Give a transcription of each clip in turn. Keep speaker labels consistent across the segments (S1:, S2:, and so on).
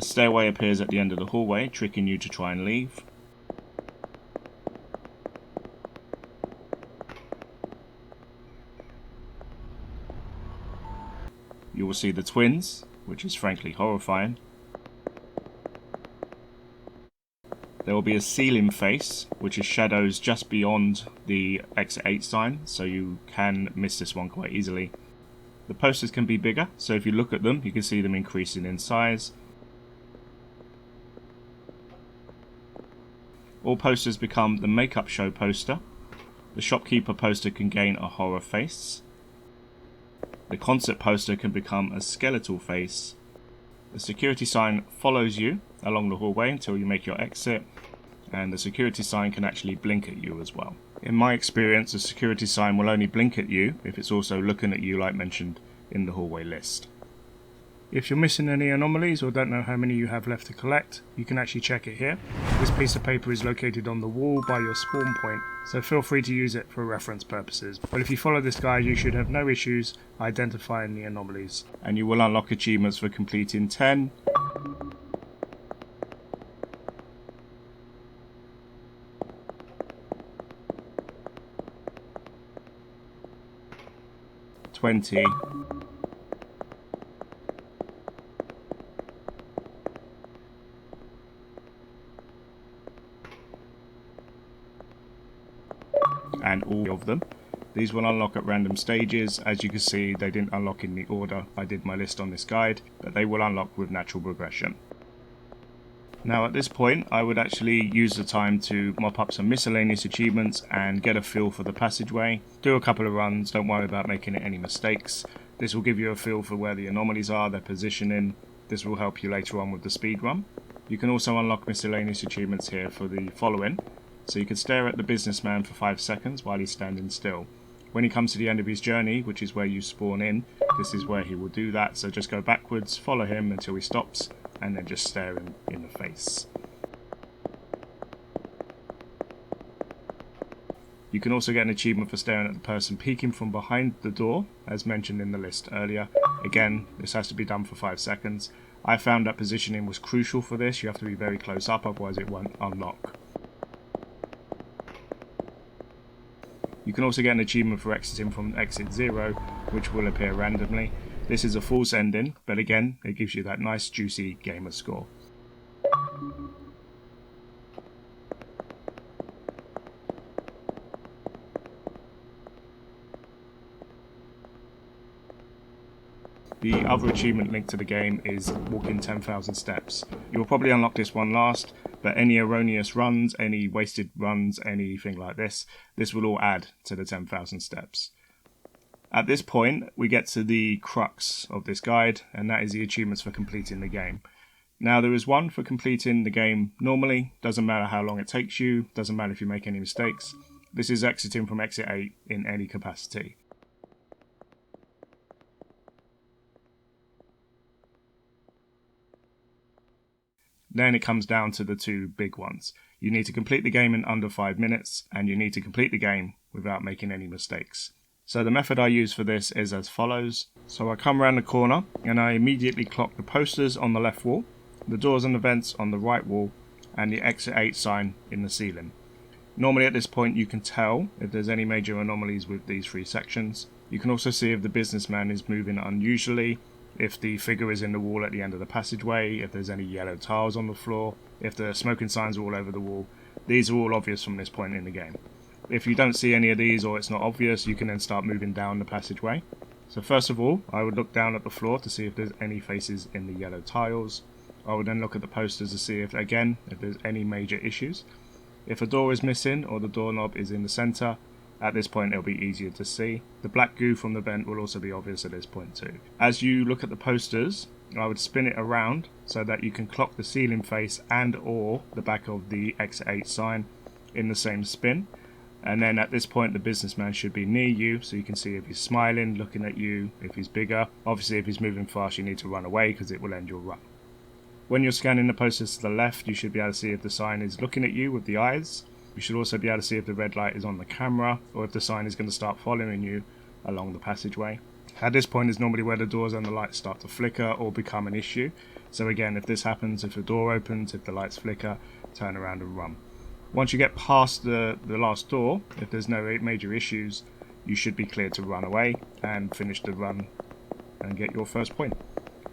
S1: A stairway appears at the end of the hallway, tricking you to try and leave. You will see the twins, which is frankly horrifying. There will be a ceiling face, which is shadows just beyond the exit 8 sign, so you can miss this one quite easily. The posters can be bigger, so if you look at them, you can see them increasing in size. All posters become the makeup show poster. The shopkeeper poster can gain a horror face. The concert poster can become a skeletal face. The security sign follows you along the hallway until you make your exit, and the security sign can actually blink at you as well. In my experience, a security sign will only blink at you if it's also looking at you, like mentioned in the hallway list. If you're missing any anomalies or don't know how many you have left to collect, you can actually check it here. This piece of paper is located on the wall by your spawn point, so feel free to use it for reference purposes. But if you follow this guide, you should have no issues identifying the anomalies. And you will unlock achievements for completing 10, 20, and all of them. These will unlock at random stages. As you can see, they didn't unlock in the order I did my list on this guide, but they will unlock with natural progression. Now at this point, I would actually use the time to mop up some miscellaneous achievements and get a feel for the passageway. Do a couple of runs, don't worry about making any mistakes. This will give you a feel for where the anomalies are, their positioning. This will help you later on with the speedrun. You can also unlock miscellaneous achievements here for the following. So you can stare at the businessman for 5 seconds while he's standing still. When he comes to the end of his journey, which is where you spawn in, this is where he will do that. So just go backwards, follow him until he stops, and then just stare him in the face. You can also get an achievement for staring at the person peeking from behind the door, as mentioned in the list earlier. Again, this has to be done for 5 seconds. I found that positioning was crucial for this. You have to be very close up, otherwise it won't unlock. You can also get an achievement for exiting from exit 0, which will appear randomly. This is a false ending, but again, it gives you that nice juicy gamer score. The other achievement linked to the game is walking 10,000 steps. You will probably unlock this one last, but any erroneous runs, any wasted runs, anything like this will all add to the 10,000 steps. At this point, we get to the crux of this guide, and that is the achievements for completing the game. Now, there is one for completing the game normally, doesn't matter how long it takes you, doesn't matter if you make any mistakes. This is exiting from exit 8 in any capacity. Then it comes down to the two big ones. You need to complete the game in under 5 minutes, and you need to complete the game without making any mistakes. So the method I use for this is as follows. So I come around the corner and I immediately clock the posters on the left wall, the doors and the vents on the right wall, and the exit 8 sign in the ceiling. Normally at this point you can tell if there's any major anomalies with these 3 sections. You can also see if the businessman is moving unusually, if the figure is in the wall at the end of the passageway, if there's any yellow tiles on the floor, if the smoking signs are all over the wall. These are all obvious from this point in the game. If you don't see any of these or it's not obvious, you can then start moving down the passageway. So first of all, I would look down at the floor to see if there's any faces in the yellow tiles. I would then look at the posters to see if there's any major issues. If a door is missing or the doorknob is in the center, at this point it'll be easier to see. The black goo from the vent will also be obvious at this point too. As you look at the posters, I would spin it around so that you can clock the ceiling face and or the back of the exit 8 sign in the same spin. And then at this point the businessman should be near you, so you can see if he's smiling, looking at you, if he's bigger. Obviously if he's moving fast you need to run away because it will end your run. When you're scanning the posters to the left, you should be able to see if the sign is looking at you with the eyes. You should also be able to see if the red light is on the camera or if the sign is going to start following you along the passageway. At this point is normally where the doors and the lights start to flicker or become an issue. So again, if this happens, if the door opens, if the lights flicker, turn around and run. Once you get past the last door, if there's no major issues, you should be cleared to run away and finish the run and get your first point.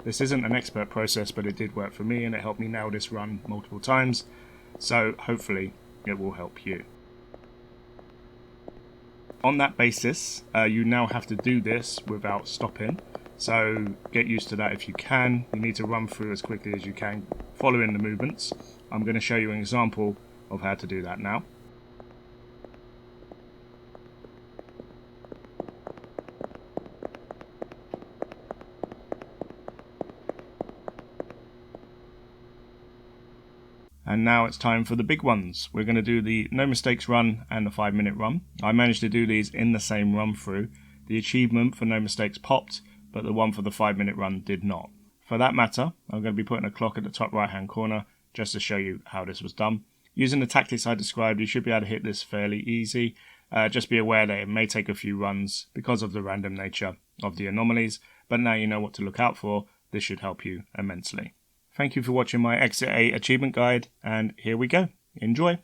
S1: This isn't an expert process, but it did work for me and it helped me nail this run multiple times, so hopefully it will help you. On that basis, you now have to do this without stopping, so get used to that if you can. You need to run through as quickly as you can, following the movements. I'm going to show you an example of how to do that now. And now it's time for the big ones. We're going to do the no mistakes run and the 5-minute run. I managed to do these in the same run through. The achievement for no mistakes popped, but the one for the 5-minute run did not. For that matter, I'm going to be putting a clock at the top right hand corner just to show you how this was done. Using the tactics I described, you should be able to hit this fairly easy. Just be aware that it may take a few runs because of the random nature of the anomalies, but now you know what to look out for. This should help you immensely. Thank you for watching my Exit 8 achievement guide, and here we go. Enjoy!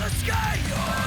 S2: escape.